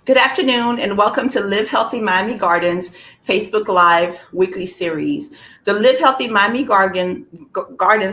Good afternoon and welcome to Live Healthy Miami Gardens Facebook Live weekly series. The Live Healthy Miami Gardens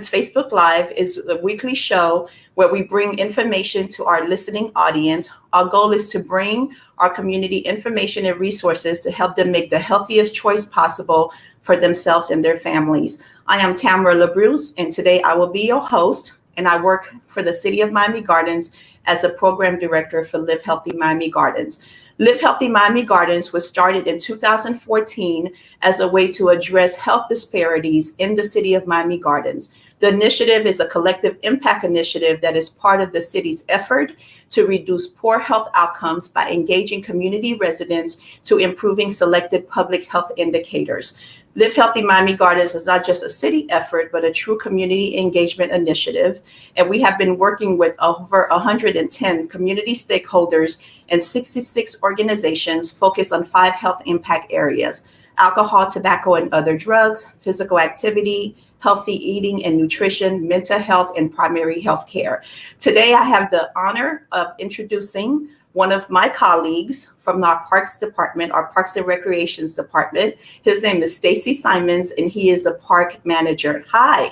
Facebook Live is a weekly show where we bring information to our listening audience. Our goal is to bring our community information and resources to help them make the healthiest choice possible for themselves and their families. I am Thamara Labrousse, and today I will be your host, and I work for the City of Miami Gardens as a program director for Live Healthy Miami Gardens. Live Healthy Miami Gardens was started in 2014 as a way to address health disparities in the City of Miami Gardens. The initiative is a collective impact initiative that is part of the city's effort to reduce poor health outcomes by engaging community residents to improving selected public health indicators. Live Healthy Miami Gardens is not just a city effort, but a true community engagement initiative. And we have been working with over 110 community stakeholders and 66 organizations focused on 5 health impact areas: alcohol, tobacco, and other drugs, physical activity, healthy eating and nutrition, mental health, and primary health care. Today, I have the honor of introducing one of my colleagues from our Parks Department, our Parks and Recreations Department. His name is Stacey Simmons, and he is a park manager. Hi.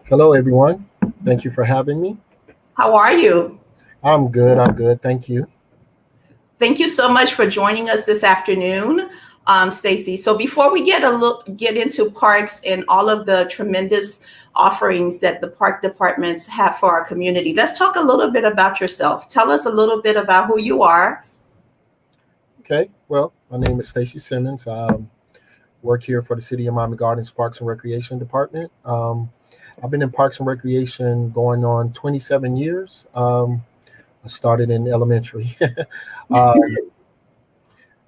Hello, everyone. Thank you for having me. How are you? I'm good. Thank you. Thank you so much for joining us this afternoon, Stacey. So before we get into parks and all of the tremendous offerings that the park departments have for our community, let's talk a little bit about yourself. Tell us a little bit about who you are. Okay. Well, my name is Stacey Simmons. I work here for the City of Miami Gardens Parks and Recreation Department. I've been in Parks and Recreation going on 27 years. I started in elementary.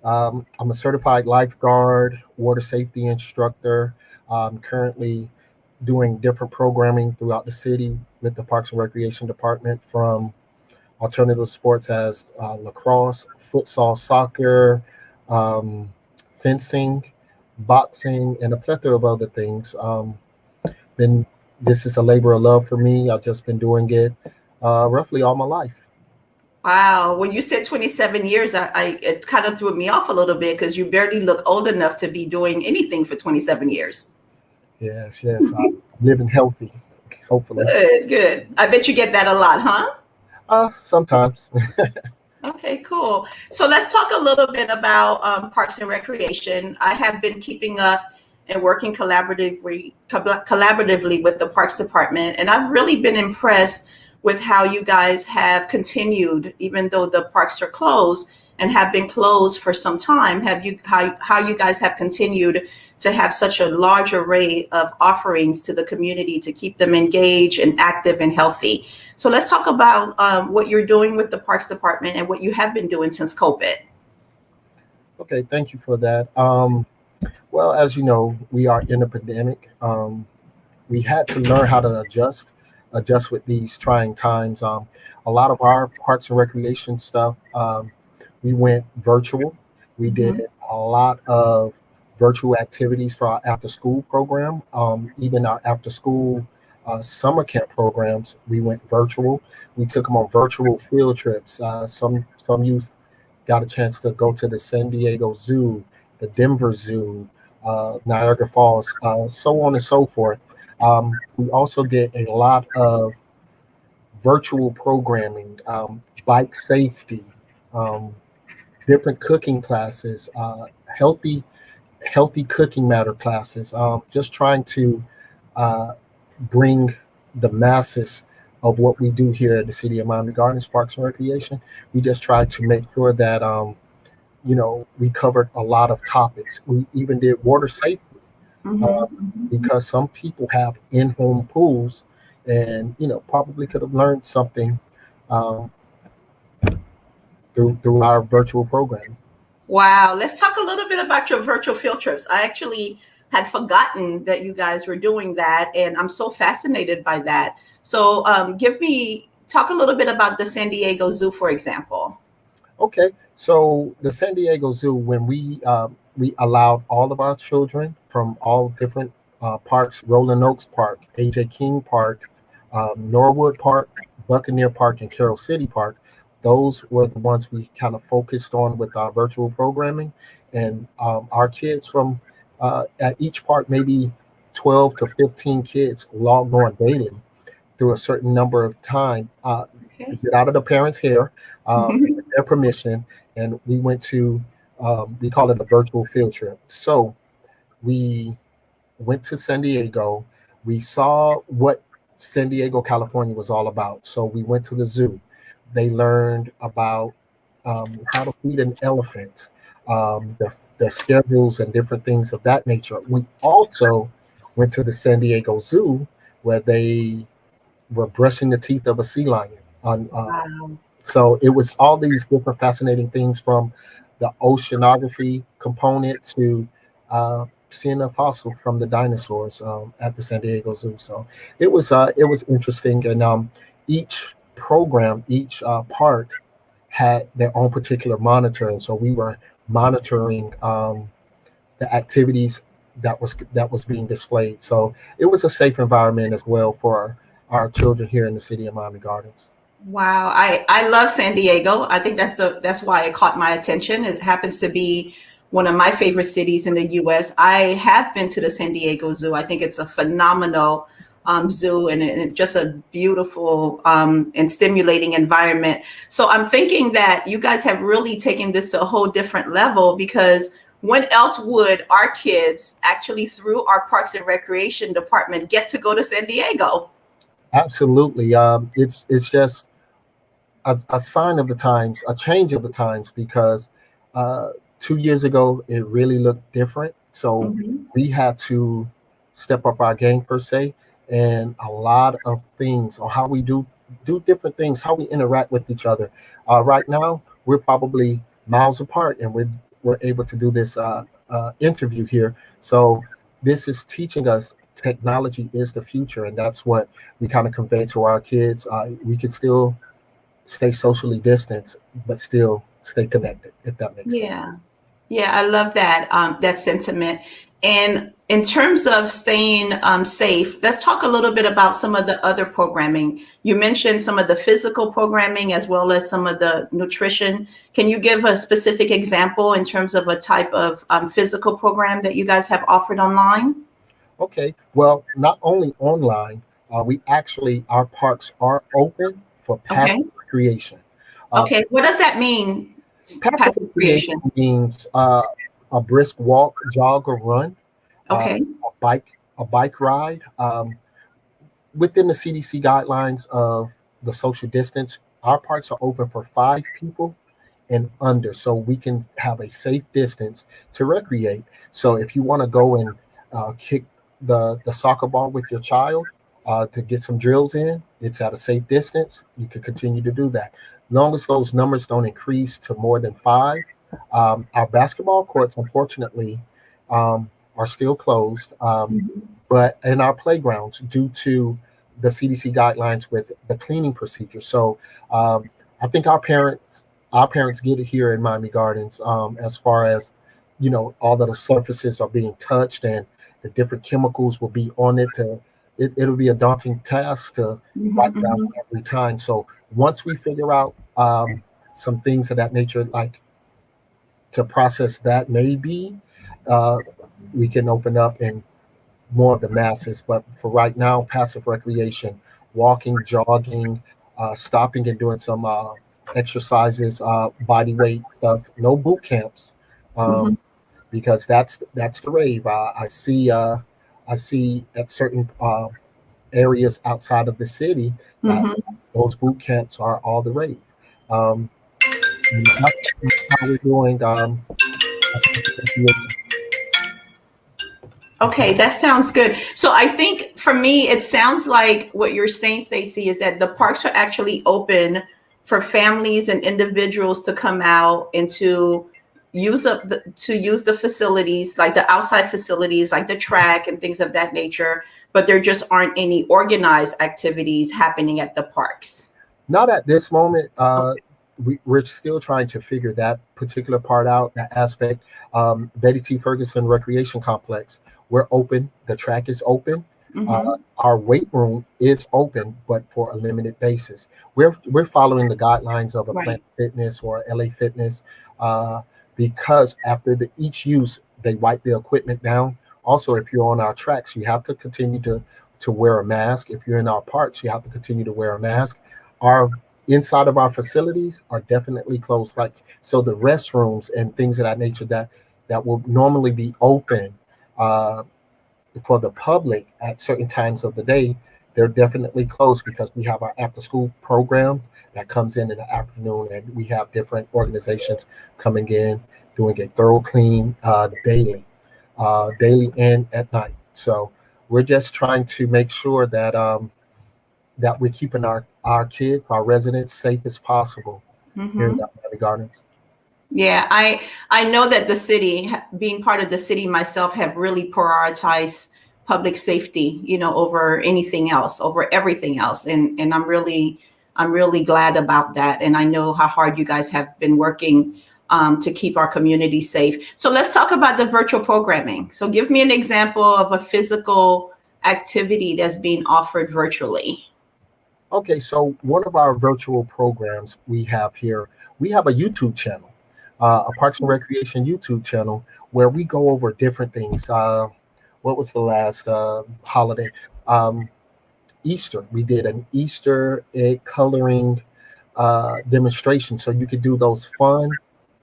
I'm a certified lifeguard, water safety instructor. I'm currently doing different programming throughout the city with the Parks and Recreation Department, from alternative sports as lacrosse, futsal, soccer, fencing, boxing, and a plethora of other things. This is a labor of love for me. I've just been doing it roughly all my life. Wow. When you said 27 years, it kind of threw me off a little bit because you barely look old enough to be doing anything for 27 years. Yes. I'm living healthy, hopefully. Good. I bet you get that a lot, huh? Sometimes. Okay, cool. So let's talk a little bit about Parks and Recreation. I have been keeping up and working collaboratively with the Parks Department, and I've really been impressed with how you guys have continued, even though the parks are closed and have been closed for some time. How you guys have continued to have such a large array of offerings to the community to keep them engaged and active and healthy. So let's talk about what you're doing with the Parks Department and what you have been doing since COVID. Okay, thank you for that. Well, as you know, we are in a pandemic. We had to learn how to adjust with these trying times. A lot of our Parks and Recreation stuff, we went virtual. We did a lot of virtual activities for our after-school program. Even our after-school summer camp programs, we went virtual. We took them on virtual field trips. Some youth got a chance to go to the San Diego Zoo, the Denver Zoo, Niagara Falls, so on and so forth. We also did a lot of virtual programming, bike safety, different cooking classes, healthy cooking matter classes, just trying to bring the masses of what we do here at the City of Miami Gardens Parks and Recreation. We just try to make sure that we covered a lot of topics. We even did water safety. Because some people have in-home pools and, probably could have learned something through our virtual program. Wow. Let's talk a little bit about your virtual field trips. I actually had forgotten that you guys were doing that, and I'm so fascinated by that. So talk a little bit about the San Diego Zoo, for example. Okay. So the San Diego Zoo, when we allowed all of our children from all different parks: Rolling Oaks Park, AJ King Park, Norwood Park, Buccaneer Park, and Carroll City Park. those were the ones we kind of focused on with our virtual programming. And our kids from at each park, maybe 12 to 15 kids logged on daily through a certain number of time to Okay. get out of the parents' hair, with their permission. And we went to, we call it a virtual field trip. So we went to San Diego. We saw what San Diego, California was all about. So we went to the zoo. They learned about how to feed an elephant, the schedules and different things of that nature. We also went to the San Diego Zoo where they were brushing the teeth of a sea lion. On, Wow. so it was all these different fascinating things, from the oceanography component to seeing a fossil from the dinosaurs at the San Diego Zoo. So it was interesting, and each program, each park had their own particular monitor, and so we were monitoring the activities that was being displayed. So it was a safe environment as well for our children here in the city of Miami Gardens. Wow. I love San Diego. I think that's why it caught my attention. It happens to be one of my favorite cities in the US. I have been to the San Diego Zoo. I think it's a phenomenal zoo, and just a beautiful and stimulating environment. So I'm thinking that you guys have really taken this to a whole different level, because when else would our kids actually, through our Parks and Recreation department, get to go to San Diego? Absolutely. It's just a sign of the times, a change of the times, because 2 years ago it really looked different. So Mhm. we had to step up our game per se, and a lot of things on how we do different things, how we interact with each other. Right now, we're probably miles apart, and we're able to do this interview here. So this is teaching us technology is the future, and that's what we kind of convey to our kids. We can still stay socially distanced, but still stay connected, if that makes sense. Yeah. Yeah, I love that that sentiment. And in terms of staying safe, let's talk a little bit about some of the other programming. You mentioned some of the physical programming as well as some of the nutrition. Can you give a specific example in terms of a type of physical program that you guys have offered online? Okay, well, not only online, we actually, our parks are open for passive Okay. recreation. Uh, Okay. What does that mean? Passive Passive recreation creation. means a brisk walk, jog, or run, Okay. a bike ride. Within the CDC guidelines of the social distance, our parks are open for 5 people and under, so we can have a safe distance to recreate. So if you want to go and kick the soccer ball with your child to get some drills in, it's at a safe distance. You can continue to do that. Long as those numbers don't increase to more than five. Our basketball courts, unfortunately, are still closed, Mhm. but in our playgrounds, due to the CDC guidelines with the cleaning procedure. So I think our parents get it here in Miami Gardens, as far as, all of the surfaces are being touched and the different chemicals will be on it. It'll be a daunting task to Mhm, wipe down mhm. every time. So once we figure out some things of that nature, like to process that, maybe uh, we can open up and more of the masses. But for right now, passive recreation, walking, jogging, stopping and doing some exercises, body weight stuff. No boot camps, Mhm, because that's the rave. I see at certain areas outside of the city that mhm. those boot camps are all the rave. Um, and that's how we're doing. Okay, that sounds good. So I think for me, it sounds like what you're saying, Stacey, is that the parks are actually open for families and individuals to come out and to use the facilities, like the outside facilities, like the track and things of that nature. But there just aren't any organized activities happening at the parks. Not at this moment. We're still trying to figure that particular part out, that aspect. Betty T. Ferguson Recreation Complex, we're open. The track is open. Mm-hmm. Our weight room is open, but for a limited basis. We're following the guidelines of a Right. Planet Fitness or LA Fitness, uh, because after each use, they wipe the equipment down. Also, if you're on our tracks, you have to continue to wear a mask. If you're in our parks, you have to continue to wear a mask. Our inside of our facilities are definitely closed, like so the restrooms and things of that nature that will normally be open uh, for the public at certain times of the day, they're definitely closed because we have our after school program that comes in the afternoon, and we have different organizations coming in doing a thorough clean daily and at night. So we're just trying to make sure that we're keeping our kids, our residents, safe as possible here in Mm-hmm. Miami Gardens. Yeah, I know that the city, being part of the city myself, have really prioritized public safety, over anything else, over everything else, and I'm really glad about that. And I know how hard you guys have been working to keep our community safe. So let's talk about the virtual programming. So give me an example of a physical activity that's being offered virtually. Okay, so one of our virtual programs we have here, we have a YouTube channel, a Parks and Recreation YouTube channel where we go over different things. What was the last holiday? Um, Easter. We did an Easter egg coloring demonstration, so you could do those fun,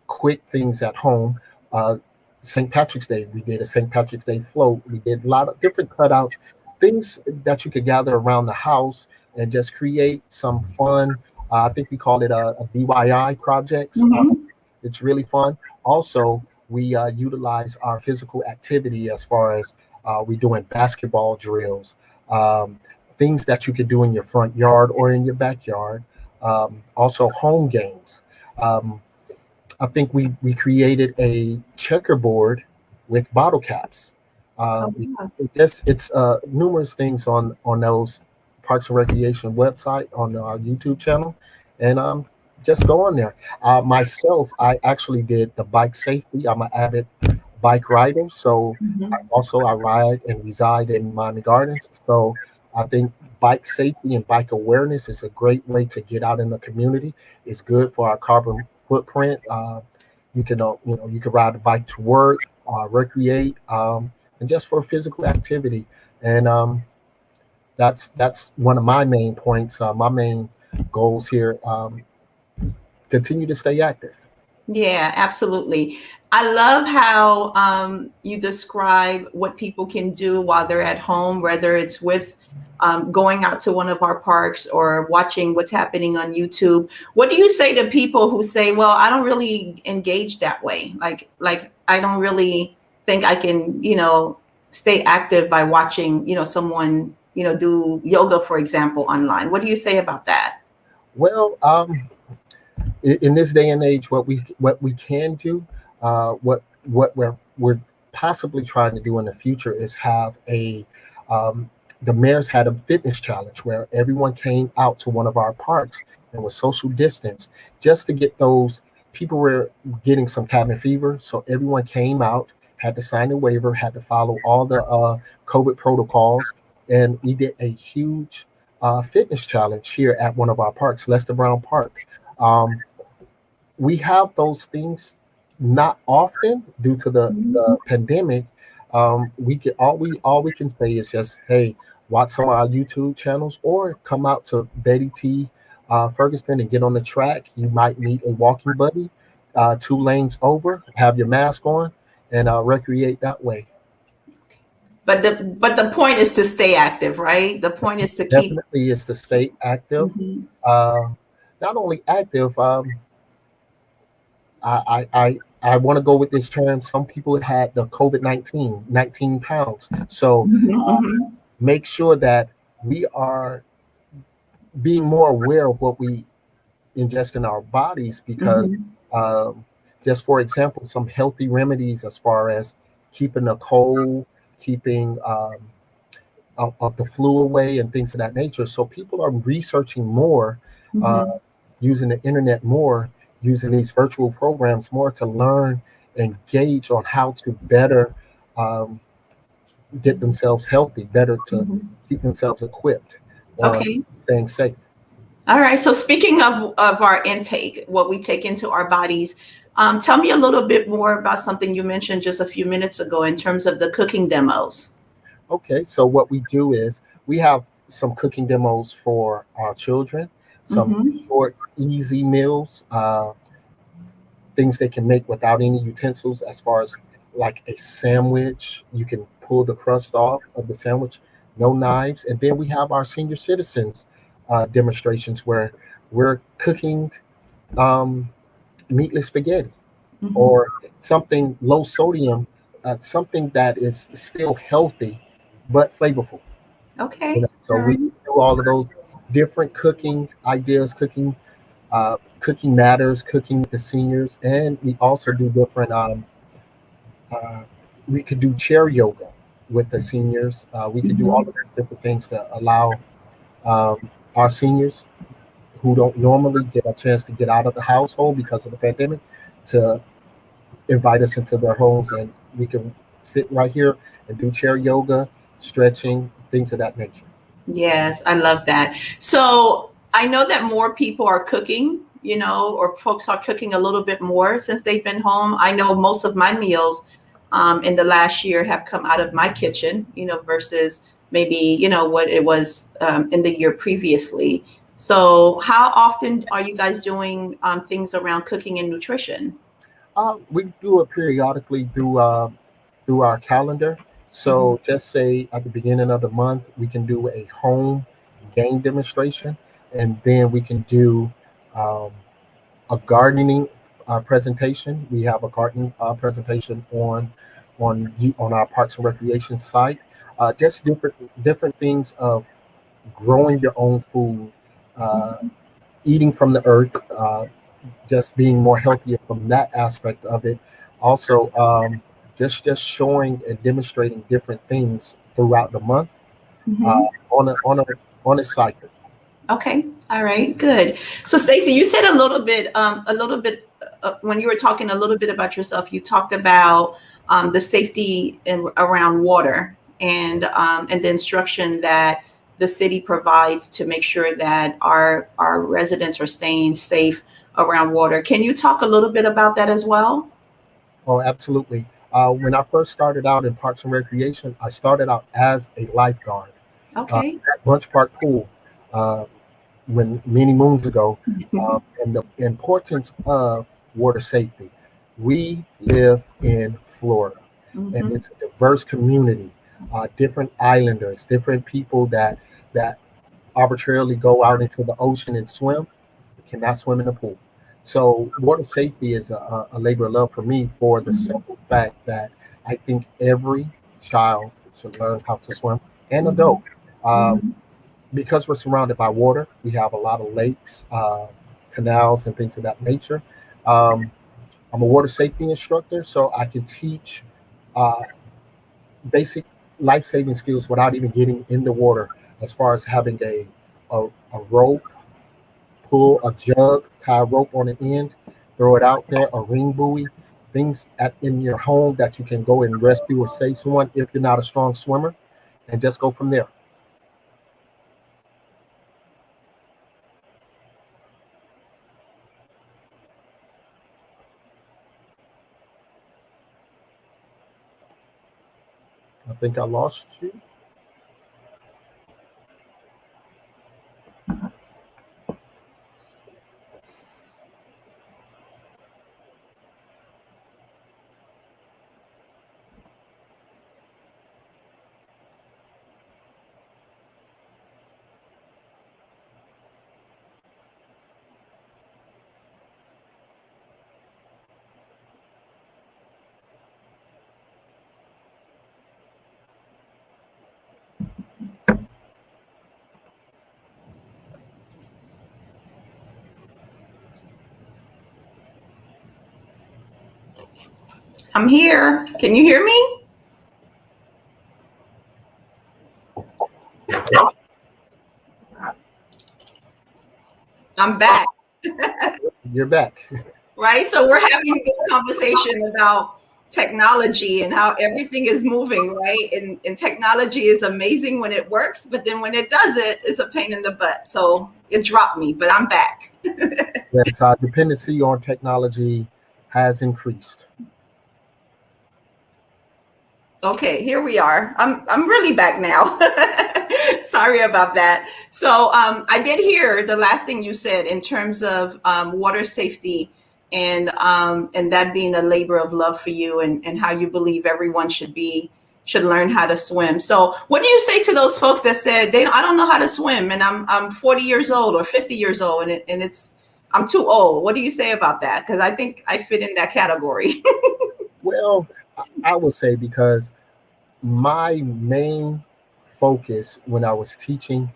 quick things at home. Uh, St. Patrick's Day, we did a St. Patrick's Day float. We did a lot of different cutouts, things that you could gather around the house and just create some fun. I think we call it a DIY projects. Mm-hmm. It's really fun. Also, we utilize our physical activity as far as we doing basketball drills, um, things that you could do in your front yard or in your backyard. Also, home games. Um, I think we created a checkerboard with bottle caps. Oh, We, yeah. it's numerous things on those Parks and Recreation website on our YouTube channel, and just go on there. Myself, I actually did the bike safety. I'm an avid bike rider, so Mhm. I ride and reside in Miami Gardens. So I think bike safety and bike awareness is a great way to get out in the community. It's good for our carbon footprint. You can ride a bike to work, recreate, and just for physical activity. And that's one of my main points. My main goals here. Continue to stay active. Yeah, absolutely. I love how you describe what people can do while they're at home, whether it's with going out to one of our parks or watching what's happening on YouTube. What do you say to people who say, "Well, I don't really engage that way. Like I don't really think I can, stay active by watching, someone, do yoga, for example, online." What do you say about that? Well, in this day and age, what we can do, what we're possibly trying to do in the future is have a the mayor's had a fitness challenge where everyone came out to one of our parks and was social distance just to get those people were getting some cabin fever, so everyone came out, had to sign a waiver, had to follow all the COVID protocols, and we did a huge fitness challenge here at one of our parks, Lester Brown Park. Um, we have those things not often due to the pandemic. We can say is just, hey, watch some of our YouTube channels or come out to Betty T Ferguson and get on the track. You might meet a walking buddy 2 lanes over, have your mask on, and recreate that way. But the point is to stay active, right? The point is to keep. Definitely is to stay active. Mhm. Uh, Not only active, I want to go with this term. Some people had the COVID 19 pounds. So Mhm, mhm, make sure that we are being more aware of what we ingest in our bodies because, mhm. um, just for example, some healthy remedies as far as keeping a cold, keeping of the flu away, and things of that nature. So people are researching more, uh, Mhm. using the internet more, using these virtual programs more to learn and gauge on how to better um, get themselves healthy, better to Mhm. keep themselves equipped on Okay. staying safe. All right. So speaking of our intake, what we take into our bodies, tell me a little bit more about something you mentioned just a few minutes ago in terms of the cooking demos. Okay, so what we do is we have some cooking demos for our children, some Mm-hmm. short, easy meals, things they can make without any utensils, as far as like a sandwich. You can pull the crust off of the sandwich, no knives. And then we have our senior citizens demonstrations where we're cooking um, meatless spaghetti Mm-hmm. or something low sodium, something that is still healthy but flavorful. Okay. So All we right. do all of those different cooking ideas, cooking matters, cooking with the seniors, and we also do different. Uh, we could do chair yoga with the seniors. We could do all of Mm-hmm. those different things to allow our seniors who don't normally get a chance to get out of the household because of the pandemic to invite us into their homes, and we can sit right here and do chair yoga, stretching, things of that nature. Yes, I love that. So I know that more people are cooking, or folks are cooking a little bit more since they've been home. I know most of my meals in the last year have come out of my kitchen, versus maybe, what it was in the year previously. So how often are you guys doing things around cooking and nutrition? We do it periodically through our calendar. Mhm. So just say at the beginning of the month, we can do a home game demonstration, and then we can do um, a gardening presentation. We have a gardening presentation on our Parks and Recreation site. Just different things of growing your own food, uh, eating from the earth, just being more healthier from that aspect of it. Also, just showing and demonstrating different things throughout the month uh, Mhm. on a cycle. Okay. All right. Good. So, Stacey, you said a little bit when you were talking a little bit about yourself. You talked about the safety around water and the instruction that the city provides to make sure that our residents are staying safe around water. Can you talk a little bit about that as well? Oh, absolutely. When I first started out in Parks and Recreation, I started out as a lifeguard Okay. at Bunch Park Pool uh, when many moons ago, and the importance of water safety. We live in Florida, and Hmm. it's a diverse community, different islanders, different people that arbitrarily go out into the ocean and swim, cannot swim in the pool. So water safety is a labor of love for me, for the Hmm. simple fact that I think every child should learn how to swim, and adult. Hmm. Um, Hmm. because we're surrounded by water, we have a lot of lakes, canals, and things of that nature. Um, I'm a water safety instructor, so I can teach uh, basic life saving skills without even getting in the water, as far as having a rope, pull a jug, tie a rope on the end, throw it out there, a ring buoy, things in your home that you can go and rescue or save someone if you're not a strong swimmer, and just go from there. I think I lost you. I'm here. Can you hear me? I'm back. You're back. Right? So we're having this conversation about technology and how everything is moving, right? And technology is amazing when it works, but then when it doesn't, it's a pain in the butt. So it dropped me, but I'm back. Yes, dependency on technology has increased. Okay, here we are. I'm really back now. Sorry about that. So I did hear the last thing you said in terms of water safety and that being a labor of love for you and how you believe everyone should learn how to swim. So what do you say to those folks that said I don't know how to swim and I'm 40 years old or 50 years old and it's I'm too old? What do you say about that? Because I think I fit in that category. Well, I would say because my main focus when I was teaching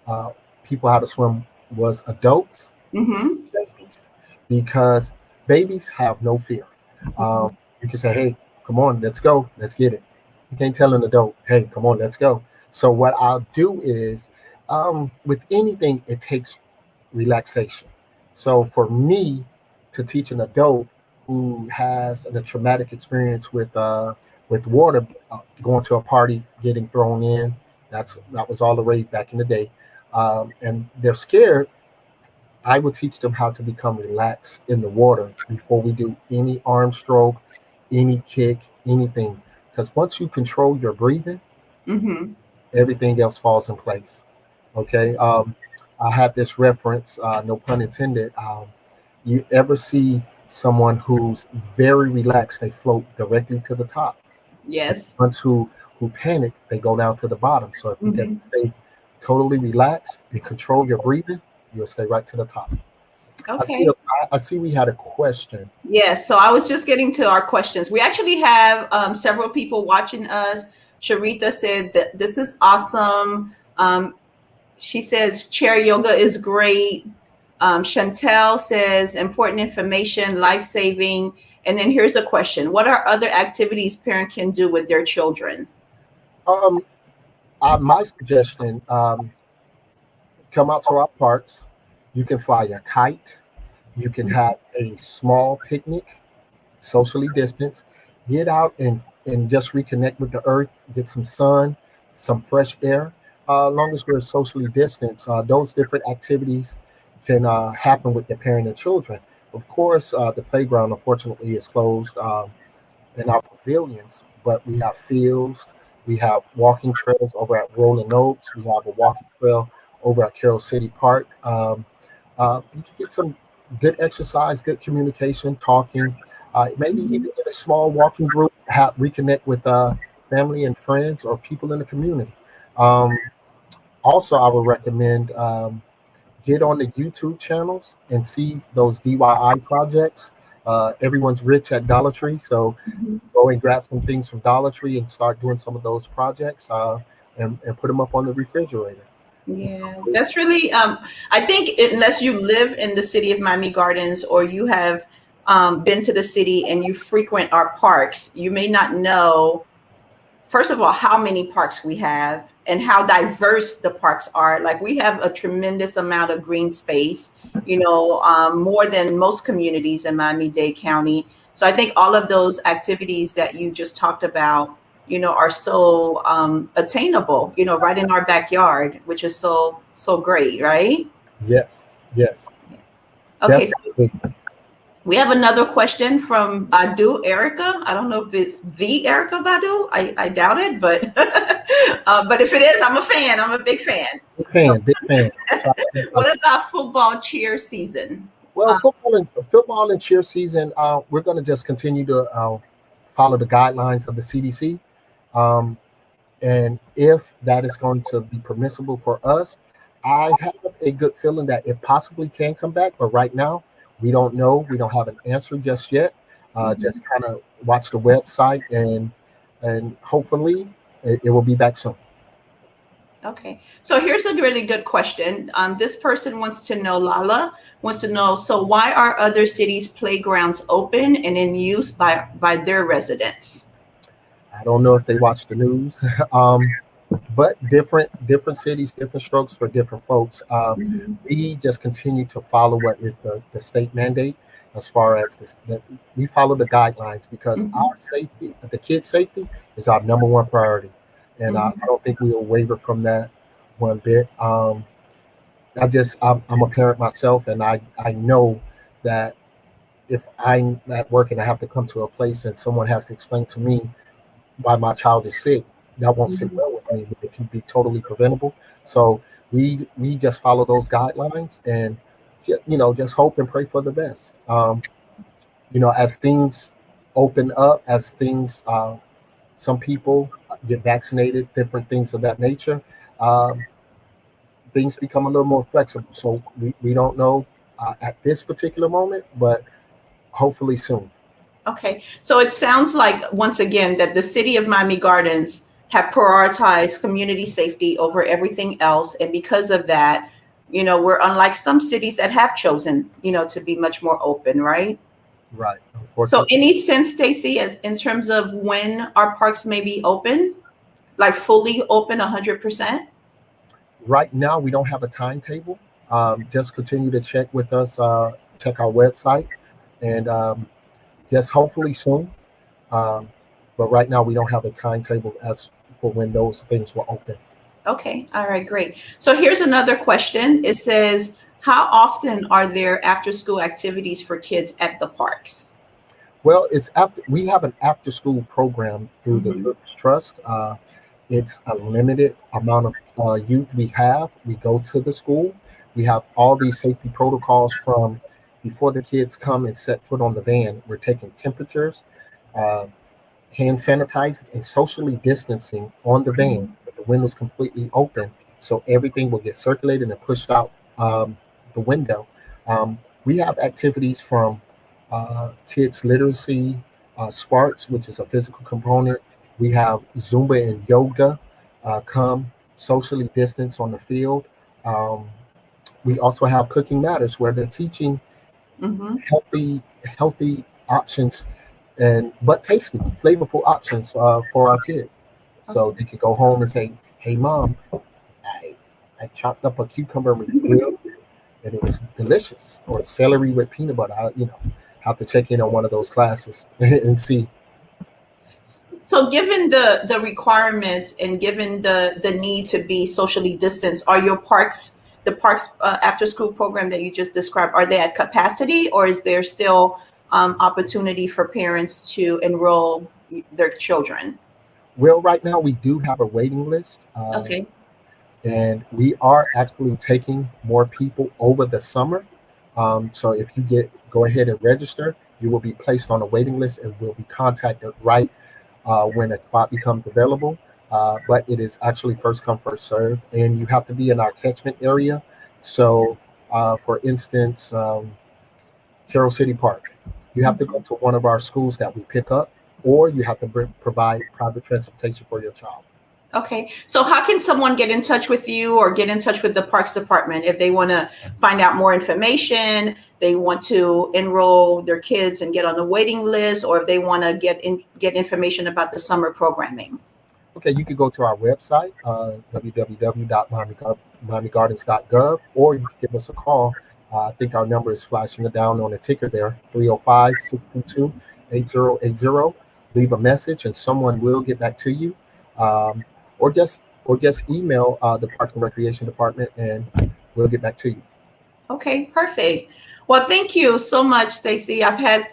uh, people how to swim was adults, Mm-hmm. babies, because babies have no fear. You can say, "Hey, come on, let's go, let's get it." You can't tell an adult, "Hey, come on, let's go." So what I'll do is, with anything, it takes relaxation. So for me to teach an adult who has a traumatic experience with water, going to a party, getting thrown in, that was all the rage back in the day, and they're scared. I would teach them how to become relaxed in the water before we do any arm stroke, any kick, anything. Because once you control your breathing, Mm-hmm. everything else falls in place. Okay. I had this reference, no pun intended. You ever see someone who's very relaxed, they float directly to the top. Yes. Ones who panic, they go down to the bottom. So if you get Mm-hmm. to stay totally relaxed and control your breathing, you'll stay right to the top. I see. Okay. I see. We had a question. Yes, so I was just getting to our questions. We actually have several people watching us. Sharita said that this is awesome. She says chair yoga is great. Chantel says important information, life saving. And then here's a question: what are other activities parents can do with their children? Um, my suggestion: come out to our parks. You can fly a kite. You can have a small picnic, socially distanced. Get out and just reconnect with the earth. Get some sun, some fresh air. As long as we're socially distanced, those different activities can happen with the parent and children. Of course, the playground unfortunately is closed. In our pavilions, but we have fields, we have walking trails over at Rolling Oaks, we have a walking trail over at Carroll City Park. You can get some good exercise, good communication, talking. Maybe even Mhm. get a small walking group, reconnect with family and friends or people in the community. Um, Also, I would recommend get on the YouTube channels and see those DIY projects. Everyone's rich at Dollar Tree, so go and grab some things from Dollar Tree and start doing some of those projects and put them up on the refrigerator. Yeah, that's really, I think unless you live in the city of Miami Gardens or you have been to the city and you frequent our parks, you may not know, first of all, how many parks we have and how diverse the parks are. Like we have a tremendous amount of green space, more than most communities in Miami-Dade County. So I think all of those activities that you just talked about, are so attainable, right in our backyard, which is so great, right? Yes, yes, Okay, so definitely. we have another question from Badu Erica. I don't know if it's the Erica Badu. I doubt it, but but if it is, I'm a fan. I'm a big fan. Big fan, big fan. What about football cheer season? Well, football and cheer season, we're going to just continue to follow the guidelines of the CDC. Um, and if that is going to be permissible for us, I have a good feeling that it possibly can come back. But right now, we don't know. We don't have an answer just yet. Just Mhm. kind of watch the website and hopefully it will be back soon. Okay, so here's a really good question. This person wants to know, Lala wants to know, so why are other cities' playgrounds open and in use by their residents? I don't know if they watch the news. But different cities, different strokes for different folks. Mhm. We just continue to follow what is the state mandate. as far as this, that we follow the guidelines because Mhm. our safety, the kids' safety, is our number one priority, and Mhm. I don't think we will waver from that one bit. I'm a parent myself, and I know that if I'm at work and I have to come to a place and someone has to explain to me why my child is sick, that won't sit Mhm. well with me. It can be totally preventable. So we just follow those guidelines and just hope and pray for the best. As things open up, as things some people get vaccinated, different things of that nature. Um, Things become a little more flexible. So we don't know at this particular moment, but hopefully soon. Okay, so it sounds like once again that the city of Miami Gardens have prioritized community safety over everything else, and because of that, we're unlike some cities that have chosen, to be much more open, right? Right. So, Unfortunately, any sense, Stacy, as in terms of when our parks may be open, like fully open, 100%? right now we don't have a timetable. Just continue to check with us, check our website, and just hopefully soon. Um, but right now we don't have a timetable as for when those things will open. Okay, all right, great. So here's another question. It says, how often are there after-school activities for kids at the parks? Well, it's after we have an after school program through the Mhm. Children's Trust. It's a limited amount of youth we have. We go to the school. We have all these safety protocols from before the kids come and set foot on the van. We're taking temperatures, uh, hand sanitizing, and socially distancing on the van Mhm. with the windows completely open, so everything will get circulated and pushed out the window. We have activities from kids literacy, Sparks, which is a physical component. We have Zumba and yoga come socially distance on the field. Um, we also have Cooking Matters, where they're teaching Mhm. healthy options and but tasty, flavorful options for our kids. So Okay. they could go home and say, "Hey, mom, I, I chopped up a cucumber and grilled, and it was delicious." Or celery with peanut butter. Have to check in on one of those classes and see. So, given the requirements and given the need to be socially distanced, are your parks the parks after school program that you just described, are they at capacity, or is there still opportunity for parents to enroll their children? Well, right now we do have a waiting list. Okay. And we are actually taking more people over the summer. So if you go ahead and register, you will be placed on a waiting list and will be contacted right when a spot becomes available. But it is actually first come, first serve, and you have to be in our catchment area. So, for instance, Carroll City Park, you have to go to one of our schools that we pick up, or you have to provide private transportation for your child. Okay. So how can someone get in touch with you or get in touch with the Parks Department if they want to find out more information, they want to enroll their kids and get on the waiting list, or if they want to get information about the summer programming? Okay, you can go to our website, www.miamigardens.gov, or you can give us a call. I think our number is flashing down on the ticker there, 305-622-8080. Leave a message and someone will get back to you. Um, or just email the Parks and Recreation Department and we'll get back to you. Okay, perfect. Well, thank you so much, Stacy. I've had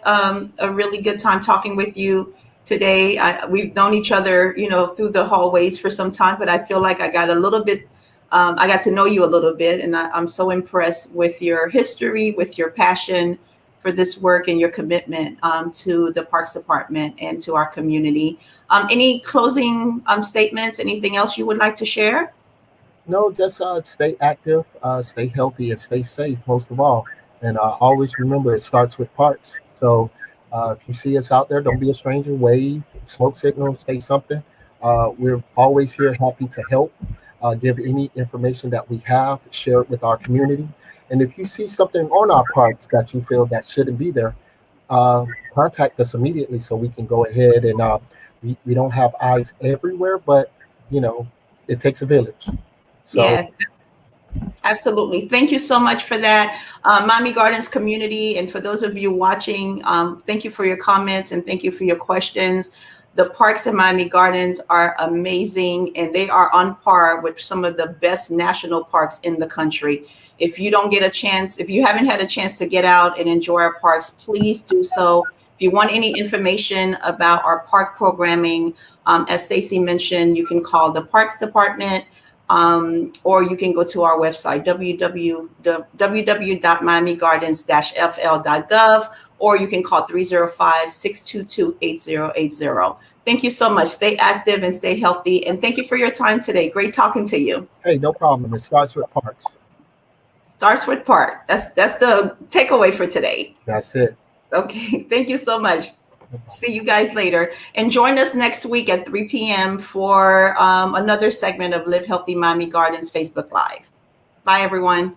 a really good time talking with you today. We've known each other, through the hallways for some time, but I feel like I got a little bit, I got to know you a little bit, and I'm so impressed with your history, with your passion for this work, and your commitment to the Parks Department and to our community. Any closing statements? Anything else you would like to share? No, just stay active, stay healthy, and stay safe most of all. And always remember, it starts with parts. So if you see us out there, don't be a stranger. Wave, smoke signal, say something. We're always here, happy to help. Give any information that we have, share it with our community. And if you see something on our parts that you feel that shouldn't be there, uh, contact us immediately so we can go ahead and we don't have eyes everywhere, but you know, it takes a village. So Yes. Absolutely. Thank you so much for that, Miami Gardens community. And for those of you watching, thank you for your comments and thank you for your questions. The parks in Miami Gardens are amazing and they are on par with some of the best national parks in the country. If you don't get a chance, if you haven't had a chance to get out and enjoy our parks, please do so. If you want any information about our park programming, as Stacey mentioned, you can call the Parks Department. Or you can go to our website, www.miamigardens-fl.gov, or you can call 305-622-8080. Thank you so much. Stay active and stay healthy. And thank you for your time today. Great talking to you. Hey, no problem. It starts with parks. Starts with park. That's the takeaway for today. That's it. Okay. Thank you so much. See you guys later. And join us next week at 3 p.m. for another segment of Live Healthy Miami Gardens Facebook Live. Bye, everyone.